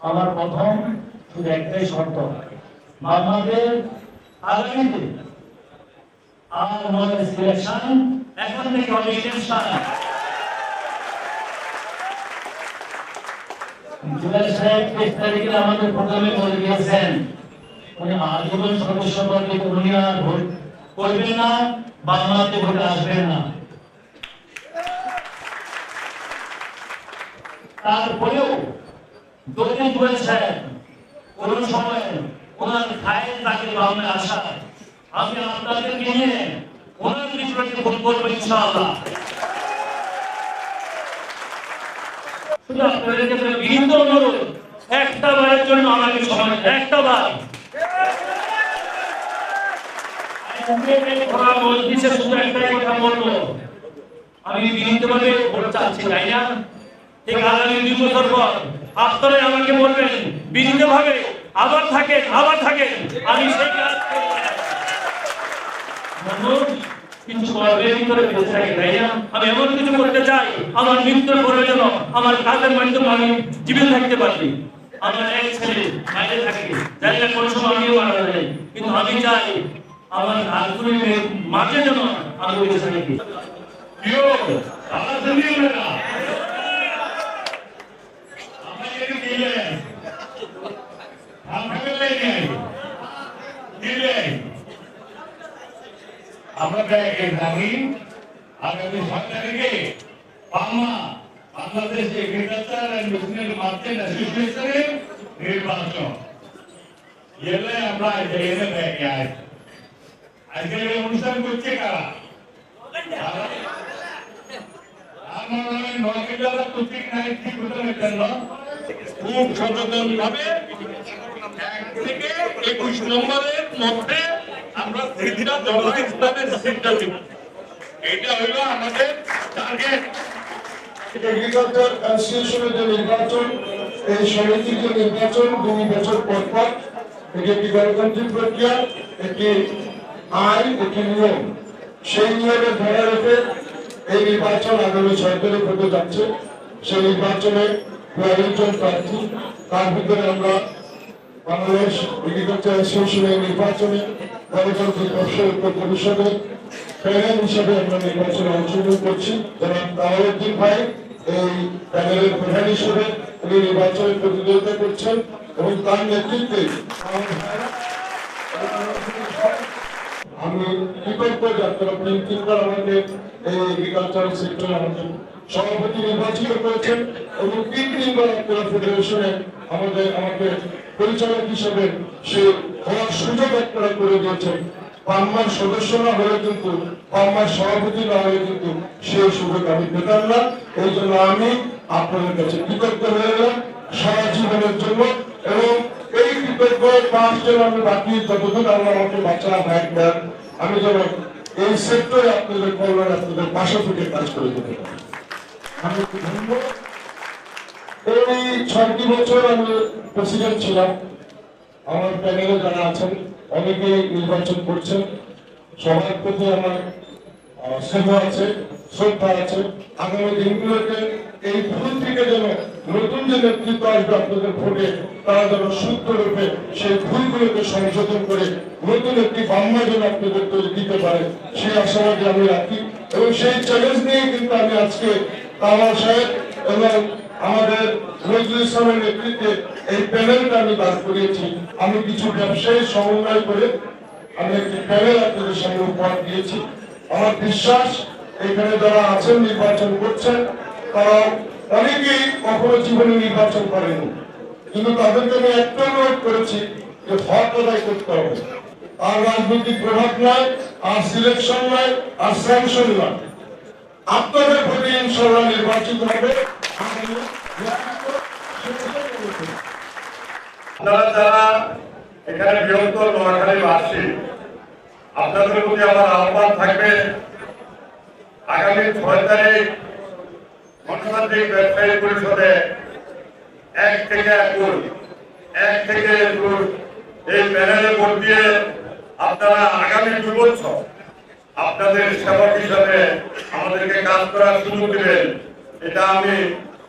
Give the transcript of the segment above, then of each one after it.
আমার প্রথম শুধু একটাই শর্ত, আমাদের আগামীতে আর নয় সিলেকশন, এখন থেকে হবে ইলেকশন। জুলাই সাহেব 23 তারিখে আমাদের প্রোগ্রামে বলে দিয়েছেন উনি আজীবন সদস্য পদে উনি আর ভোট করবেন না, বাংলাতে ভোটে আসবেন না। তারপরেও যদি জুলাই সাহেব কোন সময় ওনার খায়ের তাকে বাংলায় আসা, আমি আপনাদেরকে নিয়ে ওনার বিপরীতে ভোট করবো ইনশাআল্লাহ। শুধু আপনাদেরকে বিনীত অনুরোধ, একটা বারের জন্য আমাকে সময়, একটা বার শুধু একটাই কথা বলবো, আমি বিনীতভাবে ভোট চাচ্ছি, তাই না? ঠিক আগামী 2 বছর পর আপনারা আমাকে বলবেন বিনীতভাবে আবার থাকেন, আবার থাকেন, আমি সেই কাজ কিছু করবের ভিতরে বেঁচে থাকি, তাই না? আমি এমন কিছু করতে চাই আমার মৃত্যুর পরে যেন আমার কাজের মাধ্যমে আমি জীবিত থাকতে পারি। আমার এক ছেলে বাইরে থাকে, জানি না কোন সময় আমিও মারা যাই, কিন্তু আমি চাই আমার রাজনীতির মাঝে যেন আমি বেঁচে থাকি। আগামী 7 তারিখে Bangladesh agriculture and business market অ্যাসোসিয়েশনের নির্বাচন এলে আমরা আজকে অনুষ্ঠান করছে কারা? আমার নয় জেলা প্রতীক নায়কটি প্রদানের জন্য খুব সচেতন ভাবে 1 থেকে 21 নম্বরের মধ্যে আমরা ধীরে জনস্থানের সিটটা দিব। এটা হলো আমাদের টার্গেট। এগ্রিকালচার অ্যাসোসিয়েশনের যে নির্বাচন, এই সমিতির যে নির্বাচন 2 বছর পর পর, এটি একটি গণতান্ত্রিক প্রক্রিয়া, একটি আইন, একটি নিয়ম। সেই নিয়মের ধরা রেখে এই নির্বাচন আগামী 6 তারিখ হতে যাচ্ছে। সেই নির্বাচনে 42 জন প্রার্থী, তার ভিতরে আমরা বাংলাদেশ এগ্রিকালচার অ্যাসোসিয়েশনের নির্বাচনে গণতান্ত্রিক ব্যবসা ঐক্য পরিষদের প্যানেল হিসেবে আমরা নির্বাচনে অংশগ্রহণ করছি। জনাব তাওয়ারউদ্দিন ভাই এই প্যানেলের প্রধান হিসেবে উনি নির্বাচনে প্রতিদ্বন্দ্বিতা করছেন এবং তার নেতৃত্বে আমি কৃতজ্ঞ যে আপনারা 3বার আমাদের এই এগ্রিকালচার সেক্টরে আমাদের সভাপতি নির্বাচিত করেছেন এবং 3বার আপনারা ফেডারেশনে আমাকে পরিচালক হিসেবে সে হওয়ার সুযোগ আপনারা করে দিয়েছেন। পাম্মার সদস্য না হলে কিন্তু, পাম্মার সভাপতি না হলে কিন্তু সেই সুযোগ আমি পেতাম না। এই জন্য আমি আপনাদের কাছে কৃতজ্ঞ হয়ে গেলাম সারা জীবনের জন্য, এবং এই কৃতজ্ঞ 5 জন আমি বাকি যতদিন আল্লাহ আমাকে বাঁচা ভাগ দেন, আমি যেন এই সেক্টরে আপনাদের কল্যাণ, আপনাদের পাশে থেকে কাজ করে যেতে পারি। আমি ধন্যবাদ। এই 6টি বছর আমি প্রেসিডেন্ট ছিলাম। আমার প্যানেলে যারা আছেন অনেকে নির্বাচন করছেন, সবার প্রতি আমার স্নেহ আছে, শ্রদ্ধা আছে। আগামী দিনগুলোতে এই ভুল থেকে যেন নতুন যে নেতৃত্ব আসবে আপনাদের ভোটে, তারা যেন শুদ্ধ রূপে সেই ভুলগুলোকে সংশোধন করে নতুন একটি বাংলা যেন আপনাদের তৈরি দিতে পারে, সেই আশাবাদী আমি রাখি। এবং সেই চ্যালেঞ্জ নিয়ে কিন্তু আমি আজকে কামাল সাহেব এবং আমাদের নজরুল ইসলামের নেতৃত্বে এই প্যানেলটা আমি দাঁড় করিয়েছি। আমি কিছু ব্যবসায়ী সমন্বয় করে আমি একটি প্যানেল আপনাদের সামনে উপহার দিয়েছি। আমার বিশ্বাস এখানে যারা আছেন নির্বাচন করছেন তারা অনেকেই কখনো জীবনে নির্বাচন করেনি, কিন্তু তাদেরকে আমি একটা অনুরোধ করেছি যে হক আদায় করতে হবে। আর রাজনৈতিক প্রভাব নয়, আর সিলেকশন নয়, আর স্যাংশন নয়, আপনাদের ভোটে ইনশাআল্লাহ নির্বাচিত হবে। আপনারা যারা এখানে বৃহত্তর নোয়াখালীবাসী, আপনাদের প্রতি আমার আহ্বান থাকবে আগামী 6 তারিখ গণতান্ত্রিক ব্যবসায়ী পরিষদে 1 থেকে 21 এই প্যানেলে ভোট দিয়ে আপনারা আগামী 2 বছর আপনাদের সেবক হিসাবে আমাদেরকে কাজ করার সুযোগ দিবেন। এটা আমি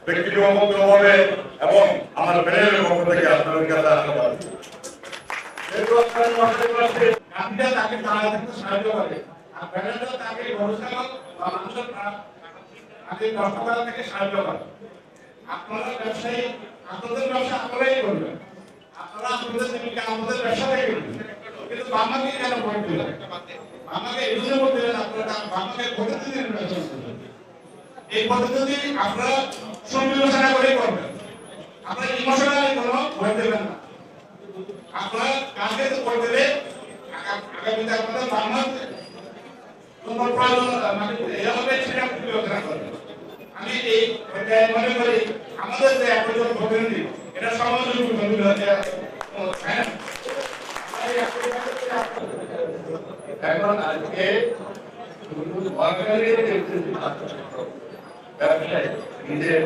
ব্যক্তিগতভাবে এবং আমার প্যানেলের পক্ষ থেকে আপনাদের কাছে আশীর্বাদ। যেহেতু আপনারা মনে করছেন গান্ধীরা তাকে দাঁড়ায় থাকতে সাহায্য করে, আর প্যানেলটা তাকে গবেষণা বা মানুষের তাকে নষ্ট করা থেকে সাহায্য করে। আপনারা ব্যবসায়ী, আপনাদের ব্যবসা আপনারাই করবেন, আপনারা আপনাদের জীবিকা আমাদের ব্যবসা থেকে করবেন, কিন্তু বামাকে কেন ভোট দিলেন? বামাকে এই জন্য ভোট দিলেন, আপনারা বামাকে ভোটের দিন নির্বাচন করবেন। এই পদ্ধতি আপনারা সমালোচনা করে করবেন, আপনারা ইমোশনালি কোনো ভোট দেবেন না। আপনারা কালকে তো ভোট দেবে, আগামীতে আপনাদের বাংলা কোনো প্রয়োজন মানে এভাবে সেটা বিবেচনা করবেন। আমি এই মনে করি আমাদের যে একজন প্রতিনিধি এটা সমাজের প্রতিনিধি হতে এখন আজকে ব্যবসায় নিজের